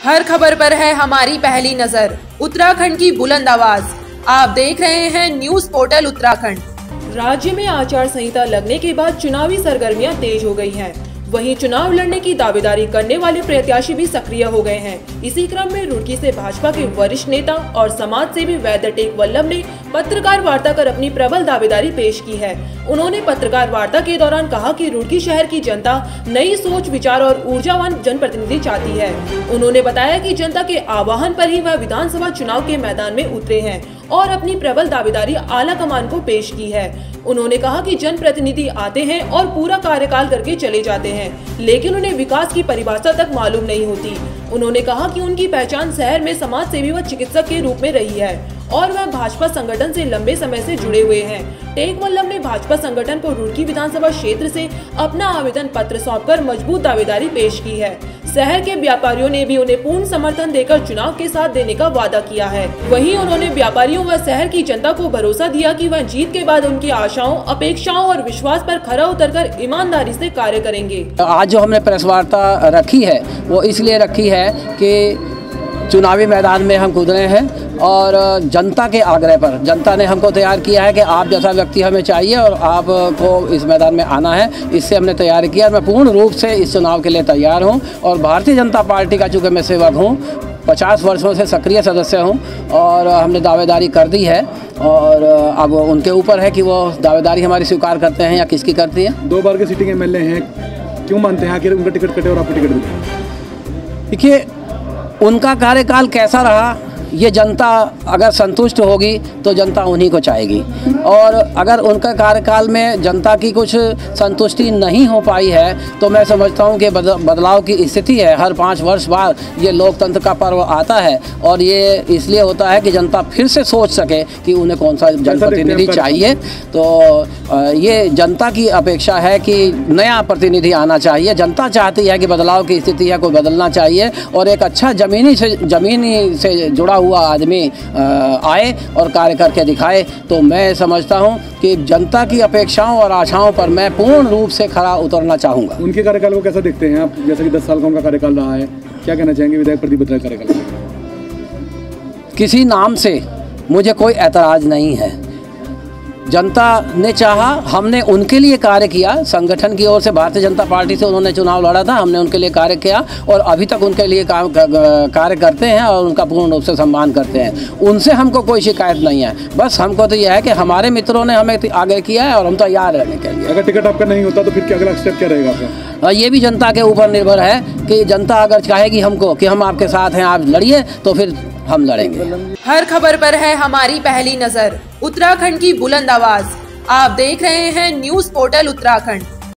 हर खबर पर है हमारी पहली नजर। उत्तराखंड की बुलंद आवाज। आप देख रहे हैं न्यूज पोर्टल उत्तराखंड। राज्य में आचार संहिता लगने के बाद चुनावी सरगर्मियां तेज हो गई हैं। वहीं चुनाव लड़ने की दावेदारी करने वाले प्रत्याशी भी सक्रिय हो गए हैं। इसी क्रम में रुड़की से भाजपा के वरिष्ठ नेता और समाज सेवी वैद्य टेक वल्लभ ने पत्रकार वार्ता कर अपनी प्रबल दावेदारी पेश की है। उन्होंने पत्रकार वार्ता के दौरान कहा कि रुड़की शहर की जनता नई सोच, विचार और ऊर्जावान जनप्रतिनिधि चाहती है। उन्होंने बताया कि जनता के आह्वान पर ही वह विधानसभा चुनाव के मैदान में उतरे हैं और अपनी प्रबल दावेदारी आला कमान को पेश की है। उन्होंने कहा कि जनप्रतिनिधि आते हैं और पूरा कार्यकाल करके चले जाते हैं, लेकिन उन्हें विकास की परिभाषा तक मालूम नहीं होती। उन्होंने कहा कि उनकी पहचान शहर में समाज सेवी व चिकित्सक के रूप में रही है और वह भाजपा संगठन से लंबे समय से जुड़े हुए हैं। टेक वल्लभ ने भाजपा संगठन को रुड़की विधानसभा क्षेत्र से अपना आवेदन पत्र सौंपकर मजबूत दावेदारी पेश की है। शहर के व्यापारियों ने भी उन्हें पूर्ण समर्थन देकर चुनाव के साथ देने का वादा किया है। वहीं उन्होंने व्यापारियों व शहर की जनता को भरोसा दिया कि वह जीत के बाद उनकी आशाओं, अपेक्षाओं और विश्वास पर खरा उतरकर ईमानदारी से कार्य करेंगे। आज जो हमने प्रेस वार्ता रखी है वो इसलिए रखी है कि चुनावी मैदान में हम कूद रहे हैं और जनता के आग्रह पर जनता ने हमको तैयार किया है कि आप जैसा व्यक्ति हमें चाहिए और आपको इस मैदान में आना है। इससे हमने तैयार किया। मैं पूर्ण रूप से इस चुनाव के लिए तैयार हूं और भारतीय जनता पार्टी का चूँकि मैं सेवक हूं, 50 वर्षों से सक्रिय सदस्य हूं और हमने दावेदारी कर दी है और अब उनके ऊपर है कि वो दावेदारी हमारी स्वीकार करते हैं या किसकी करती है। 2 बार के सिटिंग एमएलए हैं, क्यों मानते हैं आखिर उनका टिकट कटे और आपको टिकट मिले? देखिए, उनका कार्यकाल कैसा रहा ये जनता अगर संतुष्ट होगी तो जनता उन्हीं को चाहेगी और अगर उनका कार्यकाल में जनता की कुछ संतुष्टि नहीं हो पाई है तो मैं समझता हूं कि बदलाव की स्थिति है। हर 5 वर्ष बाद ये लोकतंत्र का पर्व आता है और ये इसलिए होता है कि जनता फिर से सोच सके कि उन्हें कौन सा जनप्रतिनिधि चाहिए। तो ये जनता की अपेक्षा है कि नया प्रतिनिधि आना चाहिए। जनता चाहती है कि बदलाव की स्थिति है, कोई बदलना चाहिए और एक अच्छा जमीनी से जुड़ा हुआ आदमी आए और कार्य करके दिखाए। तो मैं समझता हूं कि जनता की अपेक्षाओं और आशाओं पर मैं पूर्ण रूप से खरा उतरना चाहूँगा। उनके कार्यकाल को कैसा देखते हैं आप? जैसे कि 10 साल का उनका कार्यकाल रहा है, क्या कहना चाहेंगे विधायक प्रदीप बत्रा कार्यकाल? किसी नाम से मुझे कोई ऐतराज़ नहीं है। जनता ने चाहा, हमने उनके लिए कार्य किया। संगठन की ओर से भारतीय जनता पार्टी से उन्होंने चुनाव लड़ा था, हमने उनके लिए कार्य किया और अभी तक उनके लिए कार्य करते हैं और उनका पूर्ण रूप से सम्मान करते हैं। उनसे हमको कोई शिकायत नहीं है। बस हमको तो यह है कि हमारे मित्रों ने हमें आगे किया है और हम तैयार रहने के लिए। अगर टिकट आपका नहीं होता तो फिर क्या अगला स्टेप क्या रहेगा आपका? ये भी जनता के ऊपर निर्भर है कि जनता अगर चाहेगी हमको कि हम आपके साथ हैं, आप लड़िए, तो फिर हम लड़ेंगे। हर खबर पर है हमारी पहली नजर। उत्तराखंड की बुलंद आवाज। आप देख रहे हैं न्यूज पोर्टल उत्तराखंड।